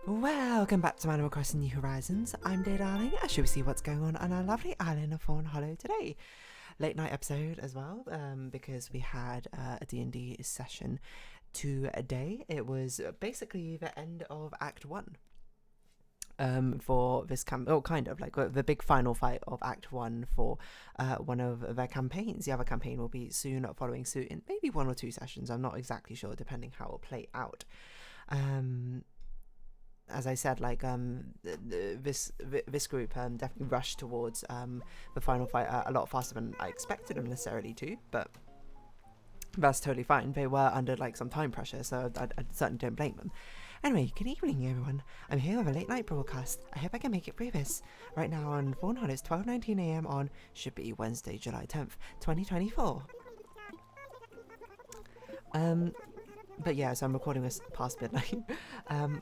Welcome back to Animal Crossing New Horizons. I'm Dear Darling. Shall we see what's going on our lovely island of Fawnhallow today? Late night episode as well, because we had a D&D session today. It was basically the end of Act 1 for this kind of like the big final fight of Act 1 for one of their campaigns. The other campaign will be soon following suit in maybe 1 or 2 sessions. I'm not exactly sure, depending how it'll play out. As I said, like this group definitely rushed towards the final fight a lot faster than I expected them necessarily to, but that's totally fine. They were under like some time pressure, so I certainly don't blame them. Anyway, good evening everyone. I'm here with a late night broadcast. I hope I can make it through this. Right now on Fawnhallow, it's 12:19 AM on, should be Wednesday, July 10th, 2024. But yeah, so I'm recording this past midnight.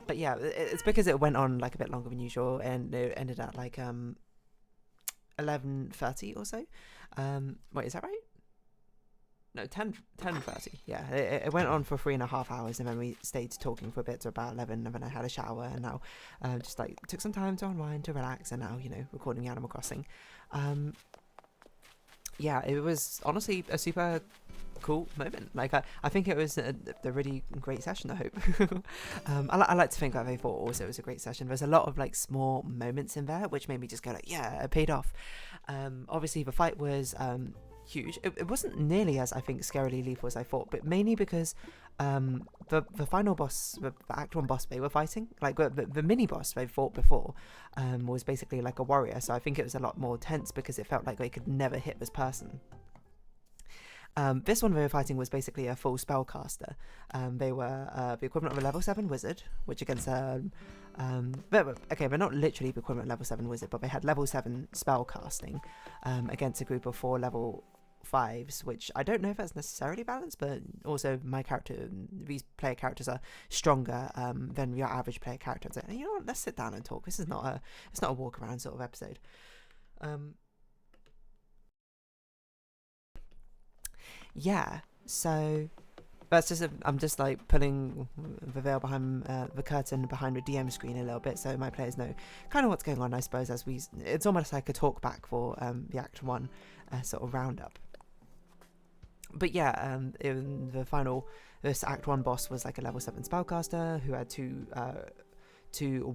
But yeah, it's because it went on like a bit longer than usual, and it ended at like 11:30 or so. Wait, is that right? No, 10:30. Yeah, it went on for 3.5 hours, and then we stayed talking for a bit to about 11, and then I had a shower, and now just like took some time to unwind, to relax, and now recording Animal Crossing. Yeah, it was honestly a super cool moment. Like I think it was a really great session. I hope. I like to think that they thought also it was a great session. There's a lot of like small moments in there which made me just go like, yeah, it paid off. Obviously the fight was huge. It wasn't nearly as I think scarily lethal as I thought, but mainly because the final boss, the Act 1 boss they were fighting, like the mini boss they fought before, was basically like a warrior. So I think it was a lot more tense because it felt like they could never hit this person. This one they were fighting was basically a full spellcaster. They were the equivalent of a level 7 wizard, which against they're not literally the equivalent of level 7 wizard, but they had level 7 spellcasting against a group of 4 level 5s, which I don't know if that's necessarily balanced, but also these player characters are stronger than your average player character. So, you know what, let's sit down and talk. This is not a walk around sort of episode. Yeah, so that's just I'm just like pulling the veil behind the curtain behind the DM screen a little bit, so my players know kind of what's going on. I suppose it's almost like a talk back for the Act 1 sort of roundup. But yeah, in the final, this Act 1 boss was like a level 7 spellcaster who had two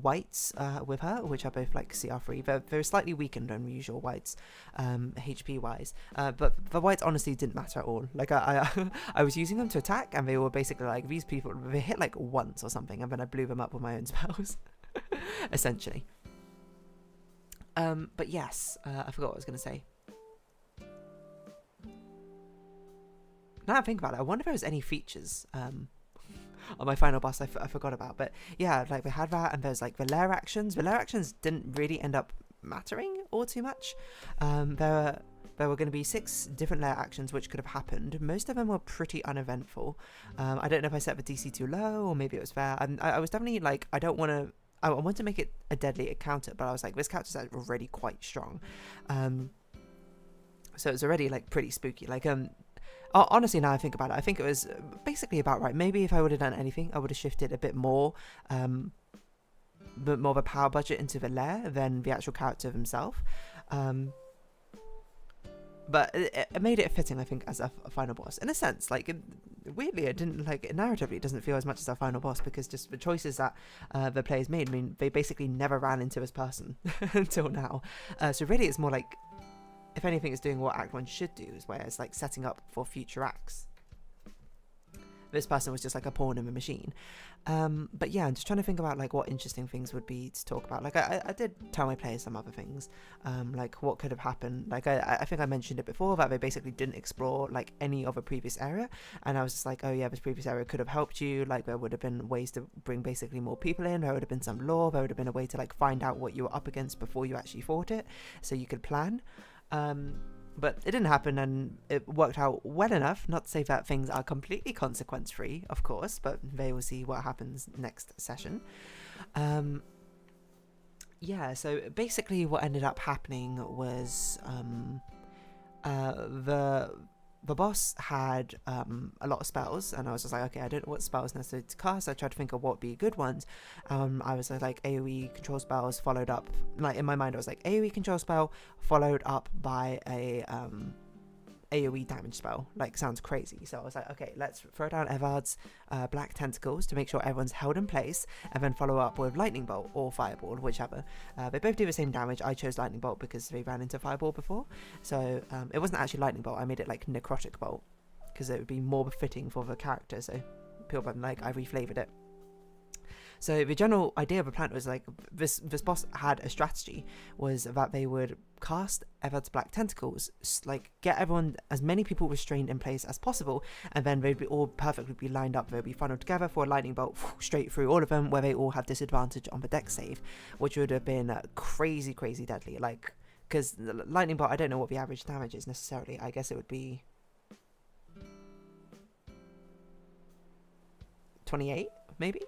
whites with her, which are both like CR3. They're slightly weakened than usual whites, HP wise. But the whites honestly didn't matter at all. Like I was using them to attack, and they were basically like, these people, they hit like once or something, and then I blew them up with my own spells, essentially. But yes, I forgot what I was gonna say. Now I think about it, I wonder if there was any features on my final boss I forgot about. But yeah, like we had that, and there's like the lair actions. The lair actions didn't really end up mattering all too much. There were going to be 6 different lair actions which could have happened. Most of them were pretty uneventful. I don't know if I set the DC too low, or maybe it was fair. And I was definitely like, I want to make it a deadly counter, but I was like, this counter's already quite strong. So it's already like pretty spooky. Like honestly, now I think about it, I think it was basically about right. Maybe if I would have done anything, I would have shifted a bit more, more of a power budget into the lair than the actual character himself. But it made it fitting, I think, as a final boss. In a sense, like, weirdly, it didn't, like, narratively, it doesn't feel as much as our final boss, because just the choices that the players made, I mean, they basically never ran into this person until now. So really, it's more like, if anything, it's doing what Act 1 should do, is where it's like setting up for future acts. This person was just like a pawn in the machine. But yeah, I'm just trying to think about like what interesting things would be to talk about. Like I did tell my players some other things, like what could have happened. Like I think I mentioned it before, that they basically didn't explore like any of a previous area, and I was just like, oh yeah, this previous area could have helped you. Like there would have been ways to bring basically more people in. There would have been some lore. There would have been a way to like find out what you were up against before you actually fought it, so you could plan. But it didn't happen, and it worked out well enough. Not to say that things are completely consequence free, of course, but they will see what happens next session. Yeah, so basically what ended up happening was the boss had a lot of spells, and I was just like, okay, I don't know what spells necessary to cast. I tried to think of what would be good ones. I was like AoE control spells followed up, like in my mind I was like AoE control spell followed up by a AoE damage spell. Like, sounds crazy. So I was like, okay, let's throw down Evard's black tentacles to make sure everyone's held in place, and then follow up with lightning bolt or fireball, whichever. They both do the same damage. I chose lightning bolt because they ran into fireball before, so it wasn't actually lightning bolt. I made it like necrotic bolt because it would be more befitting for the character. So people like I reflavored it. So the general idea of the plan was like this boss had a strategy, was that they would cast Evard's black tentacles, like get everyone, as many people restrained in place as possible, and then they'd be all perfectly be lined up. They'd be funneled together for a lightning bolt straight through all of them, where they all have disadvantage on the dex save, which would have been crazy deadly. Like, because the lightning bolt, I don't know what the average damage is necessarily. I guess it would be 28 maybe.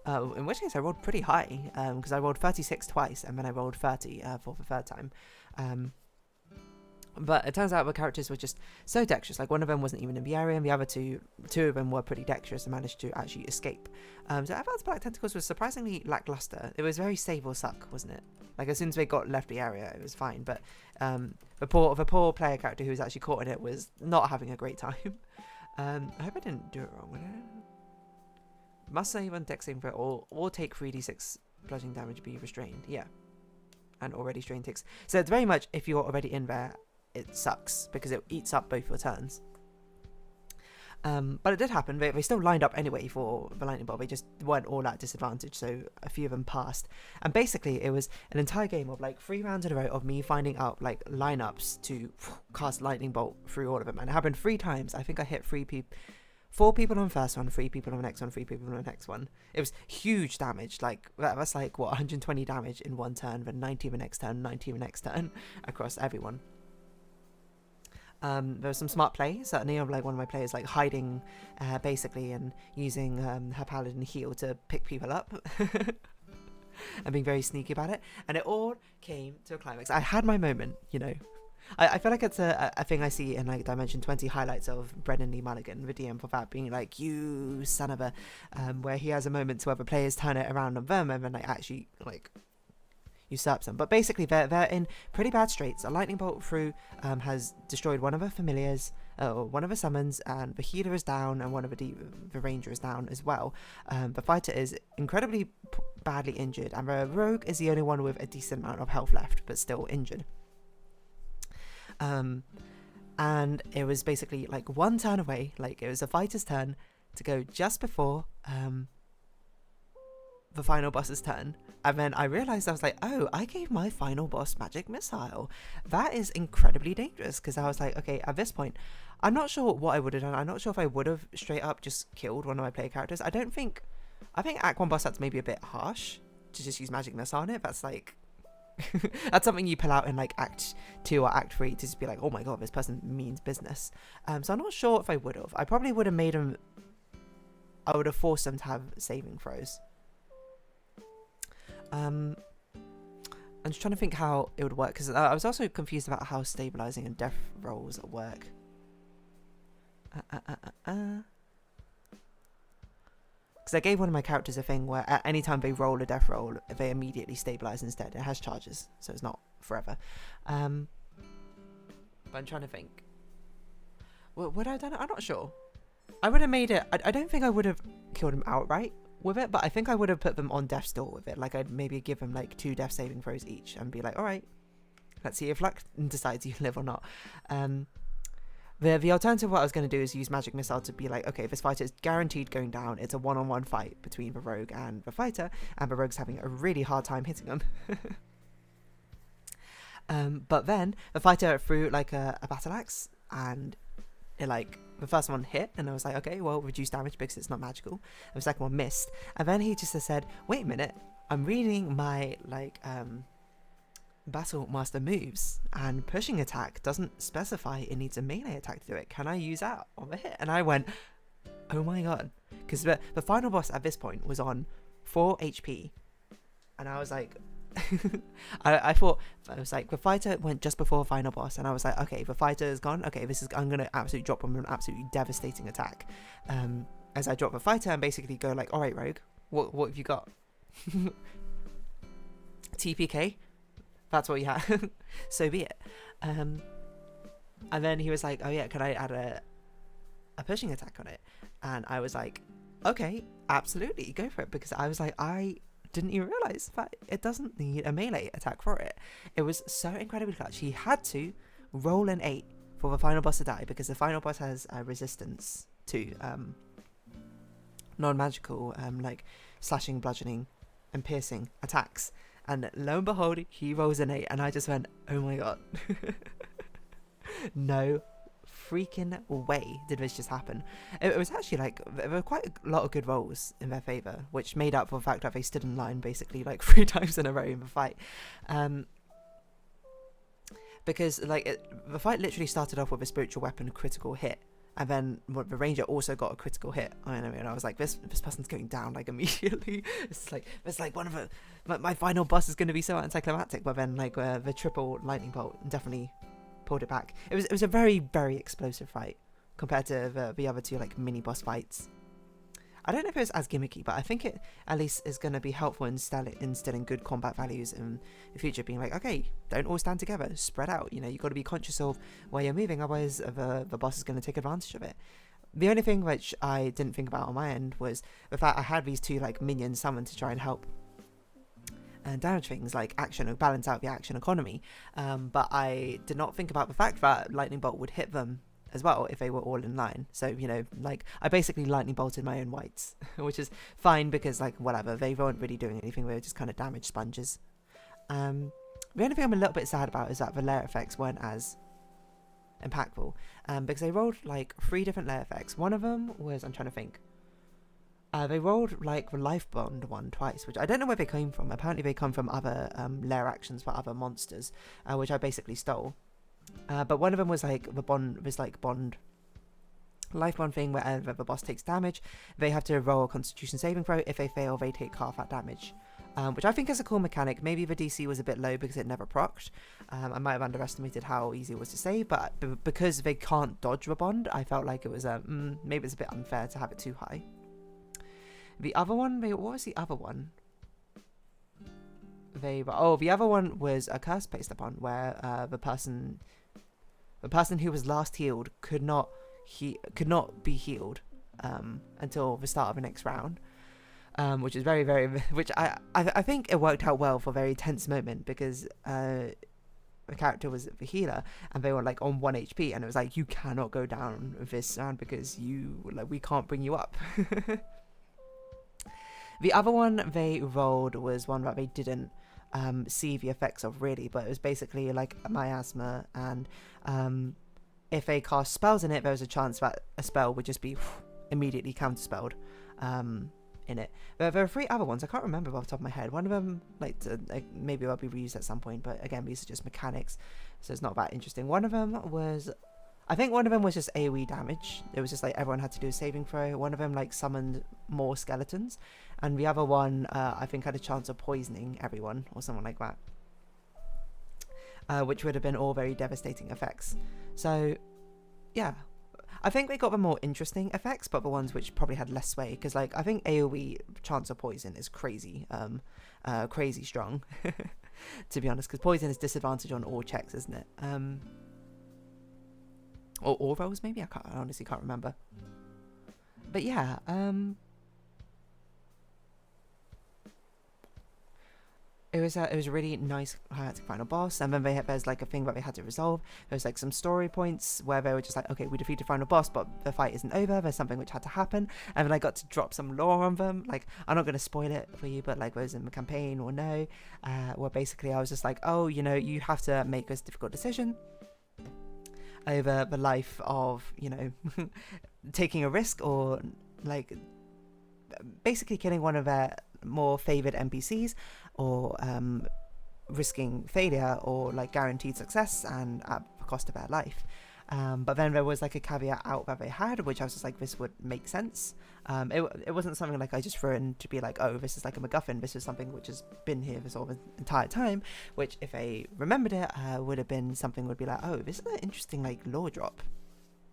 In which case I rolled pretty high, because I rolled 36 twice, and then I rolled 30 for the third time. But it turns out the characters were just so dexterous. Like, one of them wasn't even in the area, and the other two of them were pretty dexterous and managed to actually escape. So Evard's black tentacles was surprisingly lackluster. It was very save or suck, wasn't it? Like, as soon as they got left the area, it was fine. But the poor player character who was actually caught in it was not having a great time. I hope I didn't do it wrong, would I? Must save on dex saving throw or take 3d6 bludgeoning damage, be restrained. Yeah. And already strain ticks. So it's very much, if you're already in there, it sucks because it eats up both your turns. But it did happen. They still lined up anyway for the lightning bolt. They just weren't all at disadvantage, so a few of them passed. And basically, it was an entire game of like 3 rounds in a row of me finding out like lineups to cast lightning bolt through all of them. And it happened 3 times. I think I hit 4 people on the first one, 3 people on the next one, 3 people on the next one. It was huge damage. Like, that's like, what, 120 damage in one turn, then 90 the next turn, 90 the next turn, across everyone. There was some smart play, certainly, of like one of my players like hiding, basically, and using her paladin heal to pick people up. And being very sneaky about it. And it all came to a climax. I had my moment, you know. I feel like it's a thing I see in like Dimension 20 highlights of Brendan Lee Mulligan, the DM, for that being like, you son of a, where he has a moment where the players turn it around on them and then like actually like usurps them. But basically they're in pretty bad straits. A lightning bolt through has destroyed one of the familiars, one of the summons, and the healer is down, and one of the ranger is down as well. The fighter is incredibly badly injured, and the rogue is the only one with a decent amount of health left, but still injured. And it was basically like one turn away, like it was a fighter's turn to go just before the final boss's turn. And then I realized, I was like, oh, I gave my final boss magic missile. That is incredibly dangerous, because I was like, okay, at this point, I'm not sure what I would have done. I'm not sure if I would have straight up just killed one of my player characters. I think Act 1 boss that's maybe a bit harsh to just use magic missile on it. That's like, that's something you pull out in like Act 2 or Act 3 to just be like, oh my god, this person means business. So I'm not sure if I would have. I probably would have made them, I would have forced them to have saving throws. I'm just trying to think how it would work, because I was also confused about how stabilizing and death rolls work. Because I gave one of my characters a thing where at any time they roll a death roll, they immediately stabilize instead. It has charges, so it's not forever. But I'm trying to think. Would I have done it? I'm not sure. I would have made it. I don't think I would have killed him outright with it, but I think I would have put them on death's door with it. Like, I'd maybe give them like 2 death saving throws each and be like, all right, let's see if luck decides you live or not. The alternative, what I was going to do is use magic missile to be like, okay, this fighter is guaranteed going down. It's a one-on-one fight between the rogue and the fighter, and the rogue's having a really hard time hitting them. But then the fighter threw like a battle axe, and it like, the first one hit, and I was like, okay, well, reduce damage because it's not magical. And the second one missed, and then he just said, wait a minute, I'm reading my like Battle Master moves, and pushing attack doesn't specify it needs a melee attack to do it. Can I use that on the hit? And I went, oh my god, because the final boss at this point was on 4 HP, and I was like, I thought, I was like, the fighter went just before final boss, and I was like, okay, the fighter is gone. Okay, I'm gonna absolutely drop him with an absolutely devastating attack. As I drop the fighter and basically go like, all right, Rogue, what have you got? TPK, that's what you have. So be it. And then he was like, oh yeah, can I add a pushing attack on it? And I was like, okay, absolutely, go for it, because I was like, I didn't even realize that it doesn't need a melee attack for it. It was so incredibly clutch. He had to roll an 8 for the final boss to die, because the final boss has a resistance to non-magical like slashing, bludgeoning and piercing attacks, and lo and behold, he rolls an 8, and I just went, oh my god. No freaking way did this just happen. It was actually like, there were quite a lot of good rolls in their favour, which made up for the fact that they stood in line basically like 3 times in a row in the fight. Because like the fight literally started off with a spiritual weapon critical hit, and then the ranger also got a critical hit on enemy, and I was like, this person's going down like immediately. It's like one of my final boss is going to be so anticlimactic, but then like the triple lightning bolt definitely pulled it back. It was a very, very explosive fight compared to the other 2 like mini boss fights. I don't know if it was as gimmicky, but I think it at least is going to be helpful in instilling good combat values in the future, being like, okay, don't all stand together, spread out, you know, you've got to be conscious of where you're moving, otherwise the boss is going to take advantage of it. The only thing which I didn't think about on my end was the fact I had these 2 like minions summoned to try and help and damage things like action or balance out the action economy, but I did not think about the fact that lightning bolt would hit them as well if they were all in line. So, you know, like I basically lightning bolted my own whites, which is fine because like whatever, they weren't really doing anything, they were just kind of damage sponges. The only thing I'm a little bit sad about is that the layer effects weren't as impactful, because they rolled like 3 different layer effects. One of them was, I'm trying to think, they rolled like the life bond one twice, which I don't know where they came from. Apparently they come from other lair actions for other monsters, which I basically stole. But one of them was like bond life bond thing, where the boss takes damage, they have to roll a constitution saving throw. If they fail, they take half that damage, which I think is a cool mechanic. Maybe the DC was a bit low because it never procced. I might have underestimated how easy it was to save, but because they can't dodge the bond, I felt like it was maybe it's a bit unfair to have it too high. The other one, what was the other one? The other one was a curse placed upon, where the person who was last healed could not be healed until the start of the next round, which is very, very, which I think it worked out well for a very tense moment, because the character was the healer and they were like on 1 HP, and it was like, you cannot go down this round because we can't bring you up. The other one they rolled was one that they didn't see the effects of really, but it was basically like a miasma, and if they cast spells in it, there was a chance that a spell would just be immediately counterspelled in it. There are 3 other ones, I can't remember off the top of my head. One of them maybe will be reused at some point, but again, these are just mechanics, so it's not that interesting. One of them was just AoE damage. It was just like everyone had to do a saving throw. One of them like summoned more skeletons, and the other one I think had a chance of poisoning everyone or something like that, which would have been all very devastating effects. So yeah, I think they got the more interesting effects, but the ones which probably had less sway, because like I think AoE chance of poison is crazy crazy strong to be honest, because poison is disadvantage on all checks, isn't it? Or all rolls, maybe? I honestly can't remember. But yeah, it was a really nice climatic final boss, and then there's like a thing that they had to resolve. There was like some story points where they were just like, okay, we defeated final boss, but the fight isn't over. There's something which had to happen, and then I got to drop some lore on them. Like, I'm not going to spoil it for you, but like those in the campaign will know. Where basically I was just like, oh, you know, you have to make this difficult decision over the life of, you know, taking a risk, or like basically killing one of their more favoured NPCs, or risking failure or like guaranteed success and at the cost of their life. But then there was like a caveat out that they had, which I was just like, this would make sense. It wasn't something like I just threw in to be like, oh, this is like a MacGuffin. This is something which has been here this whole entire time, which if I remembered it, would have been something would be like, oh, this is an interesting like lore drop.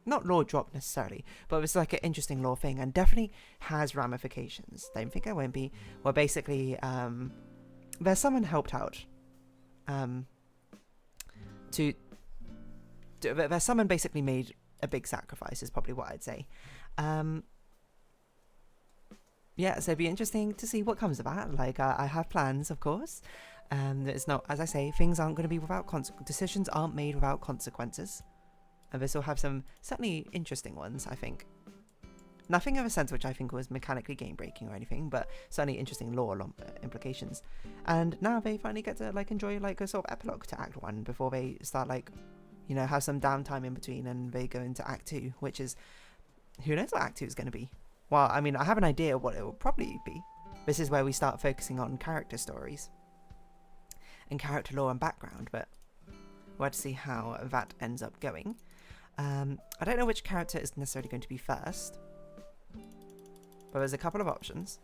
Not lore drop necessarily, but it's like an interesting lore thing, and definitely has ramifications. Don't think I won't be. Well, basically, there's someone helped out. There's someone basically made a big sacrifice, is probably what I'd say. Yeah, so it'd be interesting to see what comes of that. Like, I have plans, of course. It's not, as I say, things aren't going to be without decisions aren't made without consequences. And this will have some certainly interesting ones, I think. Nothing of a sense which I think was mechanically game-breaking or anything, but certainly interesting lore implications. And now they finally get to like enjoy like a sort of epilogue to Act 1 before they start like, you know, have some downtime in between and they go into Act 2, which is, who knows what Act 2 is going to be. Well, I mean, I have an idea what it will probably be. This is where we start focusing on character stories and character lore and background, but we'll have to see how that ends up going. I don't know which character is necessarily going to be first, but there's a couple of options.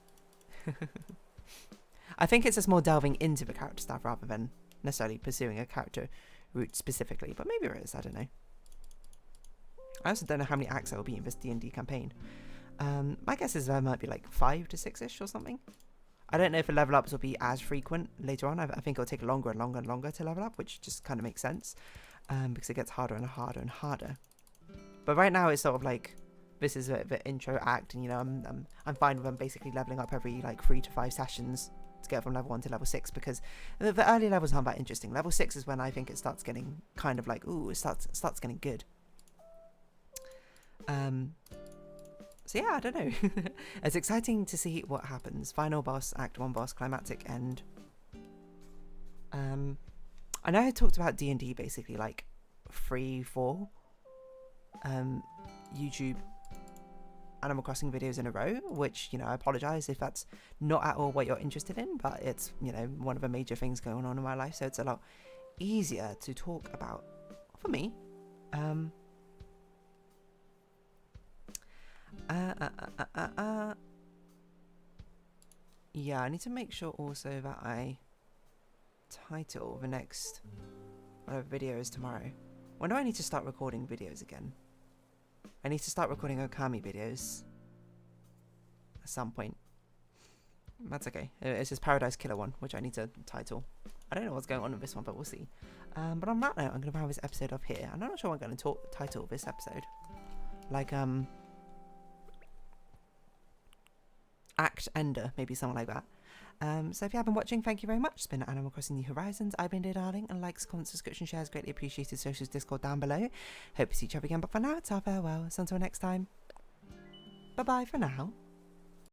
I think it's just more delving into the character stuff rather than necessarily pursuing a character route specifically, but maybe there is, I don't know. I also don't know how many acts there will be in this D&D campaign. My guess is there might be like 5 to 6-ish or something. I don't know if the level ups will be as frequent later on. I think it'll take longer and longer and longer to level up, which just kind of makes sense, because it gets harder and harder and harder. But right now it's sort of like, this is the intro act, and you know, I'm fine with them basically leveling up every like 3 to 5 sessions to get from level 1 to level 6, because the early levels aren't that interesting. Level 6 is when I think it starts getting kind of like, ooh, it starts getting good. So yeah, I don't know. It's exciting to see what happens. Final boss, Act 1 boss, climactic end. I know I talked about D&D basically like 3-4 YouTube Animal Crossing videos in a row, which, you know, I apologize if that's not at all what you're interested in, but it's, you know, one of the major things going on in my life, so it's a lot easier to talk about for me. Yeah, I need to make sure also that I title the next whatever video is tomorrow. When do I need to start recording videos again? I need to start recording Okami videos at some point. That's okay. It's this Paradise Killer one, which I need to title. I don't know what's going on with this one, but we'll see. But on that note, I'm going to have this episode up here. I'm not sure what I'm going to title this episode. Like, Act Ender, maybe something like that. So if you have been watching, thank you very much. It's been Animal Crossing New Horizons. I've been dear darling, and likes, comments, subscription, shares greatly appreciated. Socials, Discord down below. Hope to see each other again, but for now it's our farewell. So until next time, bye bye for now.